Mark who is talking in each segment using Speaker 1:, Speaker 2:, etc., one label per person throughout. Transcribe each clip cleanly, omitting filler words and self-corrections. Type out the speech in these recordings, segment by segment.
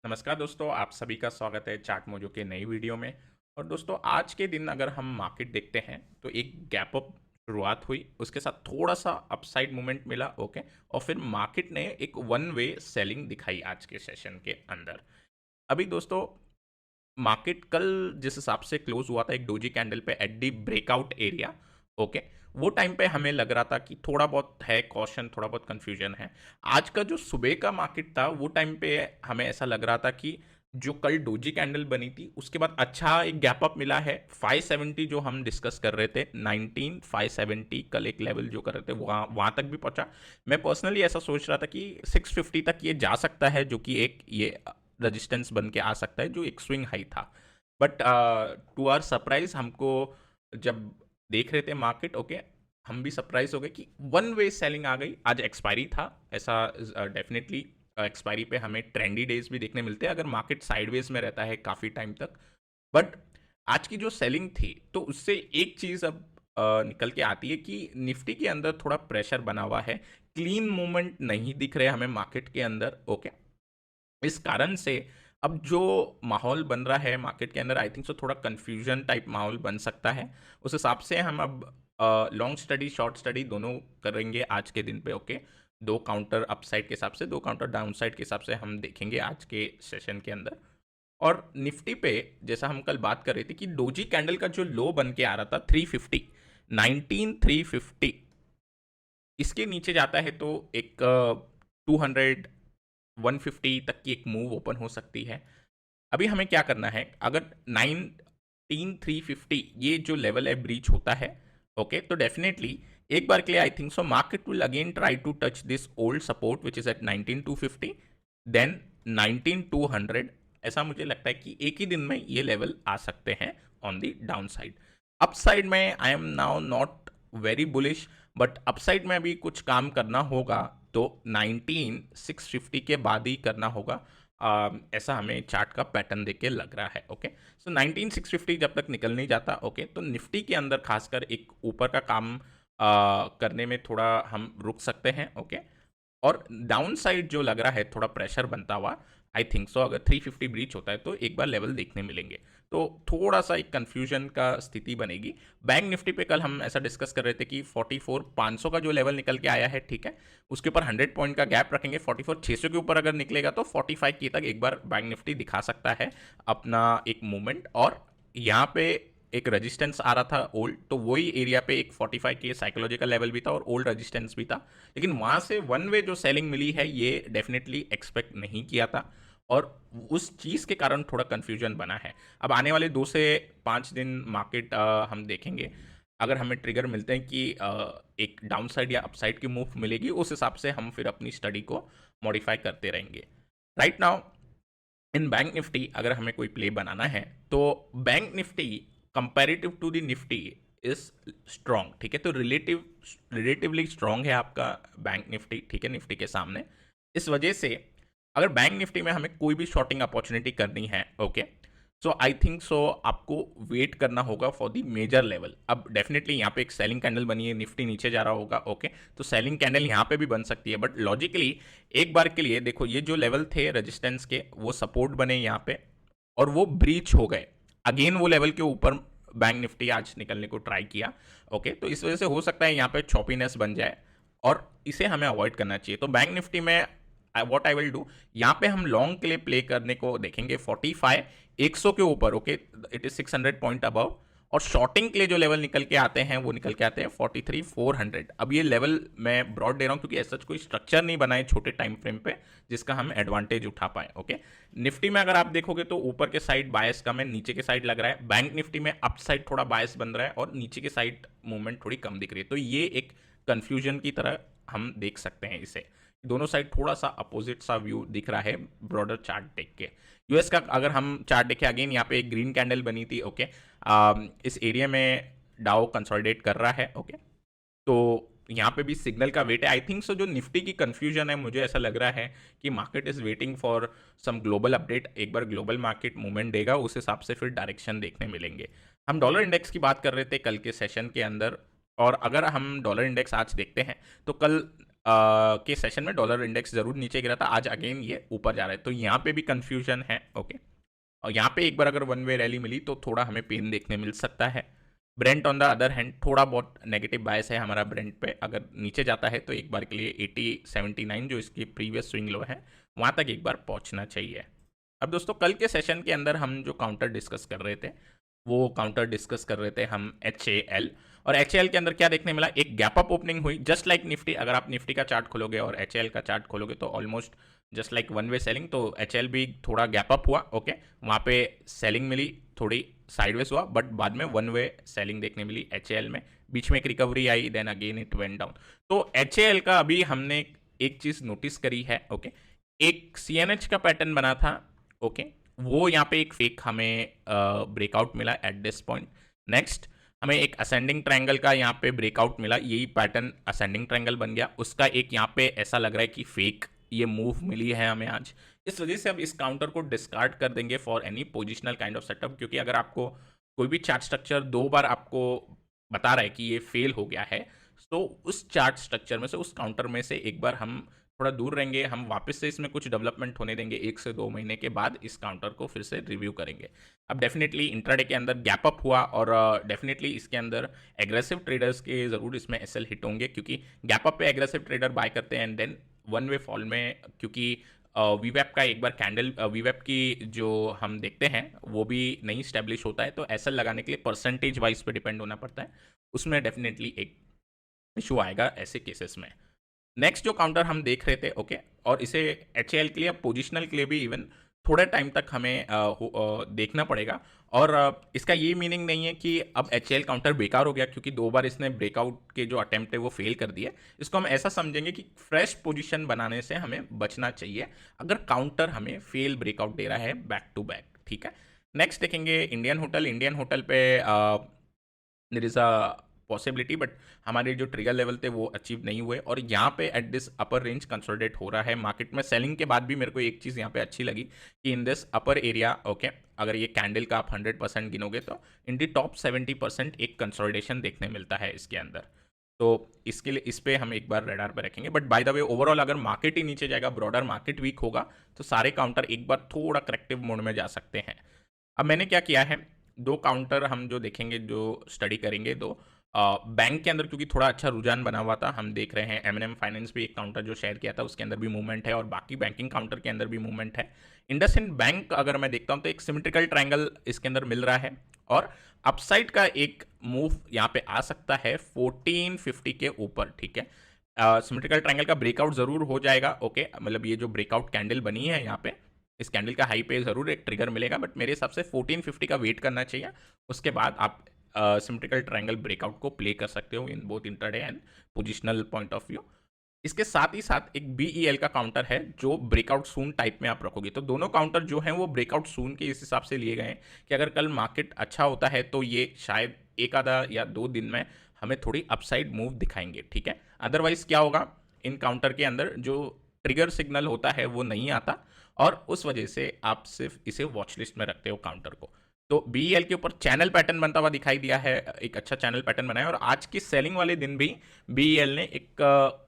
Speaker 1: नमस्कार दोस्तों, आप सभी का स्वागत है चार्ट मोजो के नई वीडियो में। और दोस्तों, आज के दिन अगर हम मार्केट देखते हैं तो एक गैप अप शुरुआत हुई, उसके साथ थोड़ा सा अपसाइड मूवमेंट मिला। ओके। और फिर मार्केट ने एक वन वे सेलिंग दिखाई आज के सेशन के अंदर। अभी दोस्तों, मार्केट कल जिस हिसाब से क्लोज हुआ था एक डोजी कैंडल पे at the breakout area. Okay. वो टाइम पे हमें लग रहा था कि थोड़ा बहुत है कॉशन, थोड़ा बहुत कंफ्यूजन है। आज का जो सुबह का मार्केट था वो टाइम पे हमें ऐसा लग रहा था कि जो कल डोजी कैंडल बनी थी उसके बाद अच्छा एक गैप अप मिला है। 570 जो हम डिस्कस कर रहे थे, 19570 कल एक लेवल जो कर रहे थे वहाँ वहाँ तक भी पहुंचा। मैं पर्सनली ऐसा सोच रहा था कि 650 तक ये जा सकता है, जो कि एक ये रजिस्टेंस बन के आ सकता है, जो एक स्विंग हाई था। बट टू आवर सरप्राइज हमको जब देख रहे थे मार्केट, ओके, हम भी सरप्राइज हो गए कि वन वे सेलिंग आ गई। आज एक्सपायरी था, ऐसा डेफिनेटली एक्सपायरी पे हमें ट्रेंडी डेज भी देखने मिलते हैं अगर मार्केट साइडवेज में रहता है काफ़ी टाइम तक। बट आज की जो सेलिंग थी तो उससे एक चीज़ अब निकल के आती है कि निफ्टी के अंदर थोड़ा प्रेशर बना हुआ है। क्लीन मूवमेंट नहीं दिख रहे हमें मार्केट के अंदर। ओके। इस कारण से अब जो माहौल बन रहा है मार्केट के अंदर, आई थिंक सो थोड़ा कंफ्यूजन टाइप माहौल बन सकता है। उस हिसाब से हम अब लॉन्ग स्टडी शॉर्ट स्टडी दोनों करेंगे आज के दिन पे। ओके। दो काउंटर अपसाइड के हिसाब से, दो काउंटर डाउनसाइड के हिसाब से हम देखेंगे आज के सेशन के अंदर। और निफ्टी पे जैसा हम कल बात कर रहे थे कि डोजी कैंडल का जो लो बन के आ रहा था 350, 19350, इसके नीचे जाता है तो एक 200 150 तक की एक मूव ओपन हो सकती है। अभी हमें क्या करना है, अगर 19350 ये जो लेवल है ब्रीच होता है, ओके, तो डेफिनेटली एक बार के लिए I think so market will again try to touch this old support which is at 19250, then 19200। ऐसा मुझे लगता है कि एक ही दिन में ये लेवल आ सकते हैं on the downside. Upside में I am now not very bullish, but upside में अभी कुछ काम करना होगा तो 19650 के बाद ही करना होगा। ऐसा हमें चार्ट का पैटर्न देख के लग रहा है। ओके। सो 19650 जब तक निकल नहीं जाता, ओके, तो निफ्टी के अंदर खासकर एक ऊपर का काम करने में थोड़ा हम रुक सकते हैं। ओके। और डाउन साइड जो लग रहा है थोड़ा प्रेशर बनता हुआ, आई थिंक सो अगर 350 ब्रीच होता है तो एक बार लेवल देखने मिलेंगे। तो थोड़ा सा एक कंफ्यूजन का स्थिति बनेगी। बैंक निफ्टी पे कल हम ऐसा डिस्कस कर रहे थे कि 44,500 का जो लेवल निकल के आया है, ठीक है, उसके ऊपर 100 पॉइंट का गैप रखेंगे। 44,600 के ऊपर अगर निकलेगा तो 45 की तक एक बार बैंक निफ्टी दिखा सकता है अपना एक मूवमेंट। और यहाँ पे एक रेजिस्टेंस आ रहा था ओल्ड, तो वही एरिया पे एक 45 के साइकोलॉजिकल लेवल भी था और ओल्ड रेजिस्टेंस भी था। लेकिन वहाँ से वन वे जो सेलिंग मिली है ये डेफिनेटली एक्सपेक्ट नहीं किया था, और उस चीज़ के कारण थोड़ा कन्फ्यूजन बना है। अब आने वाले 2 से 5 दिन मार्केट हम देखेंगे। अगर हमें ट्रिगर मिलते हैं कि एक डाउन साइड या अपसाइड की मूव मिलेगी, उस हिसाब से हम फिर अपनी स्टडी को मॉडिफाई करते रहेंगे। Right now in bank Nifty अगर हमें कोई प्ले बनाना है तो bank Nifty comparative to the Nifty is strong. ठीक है, तो रिलेटिवली स्ट्रॉन्ग है आपका बैंक निफ्टी, ठीक है, निफ्टी के सामने। इस वजह से अगर बैंक निफ्टी में हमें कोई भी शॉर्टिंग अपॉर्चुनिटी करनी है, ओके, सो आई थिंक सो आपको वेट करना होगा फॉर द मेजर लेवल। अब डेफिनेटली यहाँ पे एक सेलिंग कैंडल बनी है, निफ्टी नीचे जा रहा होगा, ओके, तो सेलिंग कैंडल यहाँ पे भी बन सकती है। बट लॉजिकली एक बार के लिए देखो, ये जो लेवल थे रेजिस्टेंस के वो सपोर्ट बने यहाँ पे और वो ब्रीच हो गए। अगेन वो लेवल के ऊपर बैंक निफ्टी आज निकलने को ट्राई किया। ओके, तो इस वजह से हो सकता है यहाँ पे चॉपीनेस बन जाए और इसे हमें अवॉइड करना चाहिए। तो बैंक निफ्टी में व्हाट आई विल डू, यहाँ पे हम लॉन्ग के लिए प्ले करने को देखेंगे 45 100 के ऊपर। Okay, it is 600 point above. और शॉर्टिंग के लिए जो लेवल निकल के आते हैं वो निकल के आते हैं 43,400। अब ये लेवल मैं ब्रॉड दे रहा हूँ क्योंकि ऐसा कोई स्ट्रक्चर नहीं बना है छोटे टाइम फ्रेम पे जिसका हम एडवांटेज उठा पाए। ओके, निफ्टी में अगर आप देखोगे तो ऊपर के साइड बायस कम है, नीचे के साइड लग रहा है। बैंक निफ्टी में अप साइड थोड़ा बायस बन रहा है और नीचे के साइड मूवमेंट थोड़ी कम दिख रही है। तो ये एक कंफ्यूजन की तरह हम देख सकते हैं इसे। दोनों साइड थोड़ा सा अपोजिट सा व्यू दिख रहा है ब्रॉडर चार्ट देख के। यूएस का अगर हम चार्ट देखें, अगेन यहाँ पे एक ग्रीन कैंडल बनी थी। ओके, इस एरिया में डाउ कंसोलिडेट कर रहा है। ओके, तो यहाँ पे भी सिग्नल का वेट है। आई थिंक सो जो निफ्टी की कंफ्यूजन है, मुझे ऐसा लग रहा है कि market is waiting for some global update. एक बार ग्लोबल मार्केट मूवमेंट देगा उस हिसाब से फिर डायरेक्शन देखने मिलेंगे। हम डॉलर इंडेक्स की बात कर रहे थे कल के सेशन के अंदर, और अगर हम डॉलर इंडेक्स आज देखते हैं तो कल के सेशन में डॉलर इंडेक्स जरूर नीचे गिरा था, आज अगेन ये ऊपर जा रहा है, तो यहाँ पे भी कंफ्यूजन है। ओके, और यहाँ पे एक बार अगर वन वे रैली मिली तो थोड़ा हमें पेन देखने मिल सकता है। Brent on the other hand थोड़ा बहुत नेगेटिव बायस है हमारा ब्रेंट पे, अगर नीचे जाता है तो एक बार के लिए 8079 जो इसकी प्रीवियस स्विंग लो है वहाँ तक एक बार पहुँचना चाहिए। अब दोस्तों कल के सेशन के अंदर हम जो काउंटर डिस्कस कर रहे थे वो काउंटर डिस्कस कर रहे थे हम HAL, और HAL के अंदर क्या देखने मिला, एक गैप अप ओपनिंग हुई जस्ट लाइक निफ्टी। अगर आप निफ्टी का चार्ट खोलोगे और HAL का चार्ट खोलोगे तो almost just like one way selling, तो HAL भी थोड़ा गैप अप हुआ। ओके, वहाँ पे सेलिंग मिली, थोड़ी साइडवेज हुआ, बट बाद में वन वे सेलिंग देखने मिली HAL में, बीच में एक रिकवरी आई, then again it went down. तो HAL का अभी हमने एक चीज़ नोटिस करी है। ओके, एक CNH का पैटर्न बना था। ओके, वो यहाँ पे एक फेक हमें ब्रेकआउट मिला एट दिस पॉइंट। नेक्स्ट हमें एक असेंडिंग ट्रायंगल का यहाँ पे ब्रेकआउट मिला, यही पैटर्न असेंडिंग ट्रायंगल बन गया, उसका एक यहाँ पे ऐसा लग रहा है कि फेक ये मूव मिली है हमें आज। इस वजह से अब इस काउंटर को डिस्कार्ड कर देंगे for any positional kind of setup, क्योंकि अगर आपको कोई भी चार्ट स्ट्रक्चर दो बार आपको बता रहा है कि ये फेल हो गया है, तो उस चार्ट स्ट्रक्चर में से, उस काउंटर में से एक बार हम थोड़ा दूर रहेंगे, हम वापस से इसमें कुछ डेवलपमेंट होने देंगे, 1 से 2 महीने के बाद इस काउंटर को फिर से रिव्यू करेंगे। अब डेफिनेटली इंट्राडे के अंदर गैप अप हुआ और डेफिनेटली इसके अंदर एग्रेसिव ट्रेडर्स के ज़रूर इसमें एसएल हिट होंगे, क्योंकि गैप अप पे एग्रेसिव ट्रेडर बाय करते हैं and then one way fall में, क्योंकि वीवेप का एक बार कैंडल, वीवेप की जो हम देखते हैं वो भी नहीं स्टैब्लिश होता है, तो एसएल लगाने के लिए परसेंटेज वाइज पे डिपेंड होना पड़ता है, उसमें डेफिनेटली एक इशू आएगा ऐसे केसेस में। नेक्स्ट जो काउंटर हम देख रहे थे, ओके, और इसे HAL के लिए, पोजिशनल के लिए भी इवन थोड़े टाइम तक हमें देखना पड़ेगा, और इसका ये मीनिंग नहीं है कि अब HAL काउंटर बेकार हो गया, क्योंकि दो बार इसने ब्रेकआउट के जो अटेम्प्ट है वो फेल कर दिए। इसको हम ऐसा समझेंगे कि फ्रेश पोजीशन बनाने से हमें बचना चाहिए अगर काउंटर हमें फेल ब्रेकआउट दे रहा है बैक टू बैक, ठीक है। नेक्स्ट देखेंगे इंडियन होटल। इंडियन होटल पे there is a possibility, but हमारे जो ट्रिगर लेवल थे वो अचीव नहीं हुए, और यहाँ पे at this upper range consolidate हो रहा है मार्केट में। सेलिंग के बाद भी मेरे को एक चीज़ यहाँ पे अच्छी लगी कि in this upper area, okay, अगर ये कैंडल का आप 100% गिनोगे तो इन दी टॉप 70% एक कंसोलिडेशन देखने मिलता है इसके अंदर, तो इसके लिए इस पे हम एक बार रडार पे रखेंगे। But by the way overall अगर मार्केट ही नीचे जाएगा, ब्रॉडर मार्केट वीक होगा, तो सारे काउंटर एक बार थोड़ा करेक्टिव मोड में जा सकते हैं। अब मैंने क्या किया है, दो काउंटर हम जो देखेंगे, जो स्टडी करेंगे, दो बैंक के अंदर, क्योंकि थोड़ा अच्छा रुझान बना हुआ था, हम देख रहे हैं M&M फाइनेंस भी एक काउंटर जो शेयर किया था उसके अंदर भी मूवमेंट है, और बाकी बैंकिंग काउंटर के अंदर भी मूवमेंट है। इंडसइंड बैंक अगर मैं देखता हूं तो एक सिमेट्रिकल ट्रायंगल इसके अंदर मिल रहा है, और अपसाइड का एक मूव यहाँ पे आ सकता है 1450 के ऊपर, ठीक है। सिमेट्रिकल ट्रायंगल का ब्रेकआउट जरूर हो जाएगा, ओके, मतलब ये जो ब्रेकआउट कैंडल बनी है यहाँ पे, इस कैंडल का हाई पे जरूर एक ट्रिगर मिलेगा, बट मेरे हिसाब से 1450 का वेट करना चाहिए, उसके बाद आप सिमेट्रिकल ट्रायंगल ब्रेकआउट को प्ले कर सकते हो in both intraday and positional point of view. इसके साथ ही साथ एक BEL का काउंटर है जो ब्रेकआउट सून टाइप में आप रखोगे, तो दोनों काउंटर जो हैं वो ब्रेकआउट सून के इस हिसाब से लिए गए हैं कि अगर कल मार्केट अच्छा होता है तो ये शायद एक आधा या 2 दिन में हमें थोड़ी अपसाइड मूव दिखाएंगे, ठीक है। अदरवाइज क्या होगा, इन काउंटर के अंदर जो ट्रिगर सिग्नल होता है वो नहीं आता, और उस वजह से आप सिर्फ इसे वॉच लिस्ट में रखते हो काउंटर को। तो BEL के ऊपर चैनल पैटर्न बनता हुआ दिखाई दिया है, एक अच्छा चैनल पैटर्न बनाया, और आज की सेलिंग वाले दिन भी BEL ने एक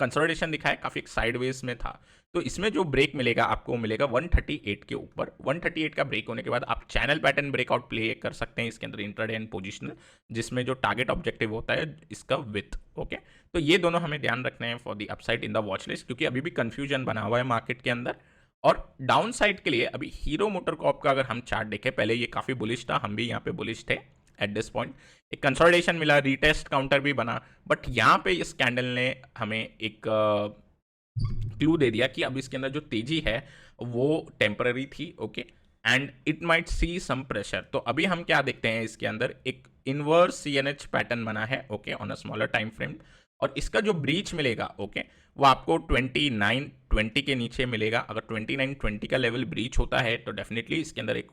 Speaker 1: कंसोलिडेशन दिखाया, काफी एक साइडवेज में था। तो इसमें जो ब्रेक मिलेगा आपको मिलेगा 138 के ऊपर। 138 का ब्रेक होने के बाद आप चैनल पैटर्न ब्रेकआउट प्ले कर सकते हैं इसके अंदर, इंट्राडे एंड पोजिशनल, जिसमें जो टारगेट ऑब्जेक्टिव होता है इसका विथ, ओके। तो ये दोनों हमें ध्यान रखने हैं for the upside in the watch list, क्योंकि अभी भी कंफ्यूजन बना हुआ है मार्केट के अंदर। और डाउन साइड के लिए अभी हीरो मोटर कॉर्प का अगर हम चार्ट देखें, पहले ये काफी बुलिश था, हम भी यहाँ पे बुलिश थे एट दिस पॉइंट, एक कंसोलिडेशन मिला, रीटेस्ट काउंटर भी बना, बट यहाँ पे इस कैंडल ने हमें एक क्लू दे दिया कि अब इसके अंदर जो तेजी है वो टेम्पररी थी, okay, and it might see some pressure. तो अभी हम क्या देखते हैं, इसके अंदर एक इनवर्स CNH पैटर्न बना है, okay, on a smaller time frame, और इसका जो ब्रीच मिलेगा, ओके, वो आपको 2920 के नीचे मिलेगा। अगर 2920 का लेवल ब्रीच होता है तो डेफिनेटली इसके अंदर एक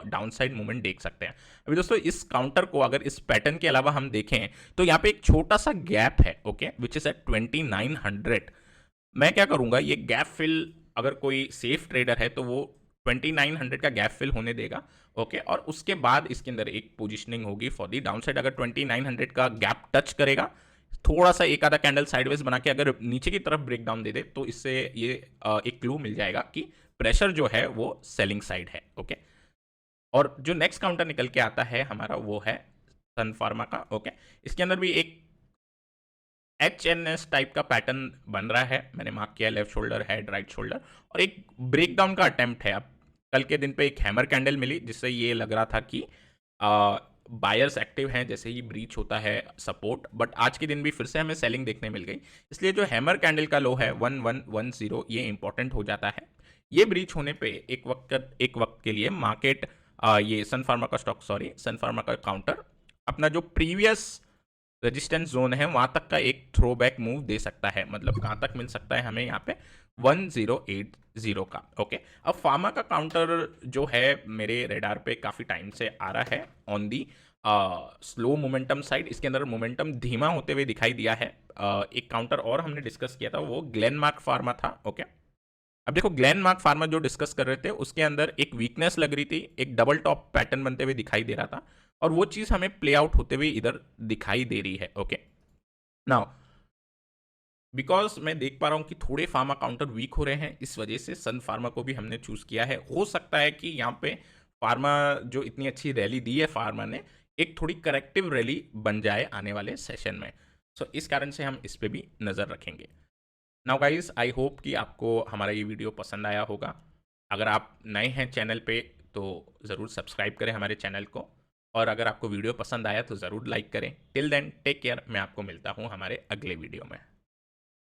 Speaker 1: डाउन साइड मूवमेंट देख सकते हैं। अभी दोस्तों इस काउंटर को अगर इस पैटर्न के अलावा हम देखें तो यहाँ पे एक छोटा सा गैप है, ओके, विच इज एट 2900। मैं क्या करूंगा, ये गैप फिल, अगर कोई सेफ ट्रेडर है तो वो 2900 का गैप फिल होने देगा, ओके, और उसके बाद इसके अंदर एक पोजिशनिंग होगी फॉर दी डाउन साइड। अगर 2900 का गैप टच करेगा थोड़ा सा एक आधा कैंडल साइडवेज बना के अगर नीचे की तरफ ब्रेक डाउन दे दे तो इससे ये एक क्लू मिल जाएगा कि प्रेशर जो है वो सेलिंग साइड है। ओके, और जो नेक्स्ट काउंटर निकल के आता है हमारा वो है सन फार्मा का। ओके, इसके अंदर भी एक एच टाइप का पैटर्न बन रहा है, मैंने मार्क किया, left shoulder, head, right shoulder, और एक ब्रेकडाउन का अटेम्प्ट है। अब कल के दिन पे एक हैमर कैंडल मिली जिससे ये लग रहा था कि बायर्स एक्टिव हैं जैसे ही ब्रीच होता है सपोर्ट, बट आज के दिन भी फिर से हमें सेलिंग देखने मिल गई। इसलिए जो हैमर कैंडल का लो है 1110 ये इंपॉर्टेंट हो जाता है। ये ब्रीच होने पे एक वक्त के लिए मार्केट ये सन फार्मा का स्टॉक, सॉरी सन फार्मा का काउंटर अपना जो प्रीवियस रेजिस्टेंस जोन है वहां तक का एक थ्रो बैक मूव दे सकता है। मतलब कहां तक मिल सकता है हमें यहाँ पे 1080 का। ओके, अब फार्मा का काउंटर जो है मेरे रेडार पे काफ़ी टाइम से आ रहा है on the slow momentum side. इसके अंदर मोमेंटम धीमा होते हुए दिखाई दिया है। एक काउंटर और हमने डिस्कस किया था वो ग्लेनमार्क फार्मा था। ओके, अब देखो ग्लेनमार्क फार्मा जो डिस्कस कर रहे थे उसके अंदर एक वीकनेस लग रही थी, एक डबल टॉप पैटर्न बनते हुए दिखाई दे रहा था, और वो चीज हमें प्ले आउट होते हुए इधर दिखाई दे रही है। ओके, नाउ बिकॉज मैं देख पा रहा हूं कि थोड़े फार्मा काउंटर वीक हो रहे हैं, इस वजह से सन फार्मा को भी हमने चूज किया है। हो सकता है कि यहाँ पे फार्मा जो इतनी अच्छी रैली दी है फार्मा ने, एक थोड़ी करेक्टिव रैली बन जाए आने वाले सेशन में। सो इस कारण से हम इस पे भी नज़र रखेंगे। नाउ गाइस, आई होप कि आपको हमारा ये वीडियो पसंद आया होगा। अगर आप नए हैं चैनल पे तो ज़रूर सब्सक्राइब करें हमारे चैनल को, और अगर आपको वीडियो पसंद आया तो ज़रूर लाइक करें। टिल देन टेक केयर, मैं आपको मिलता हूँ हमारे अगले वीडियो में।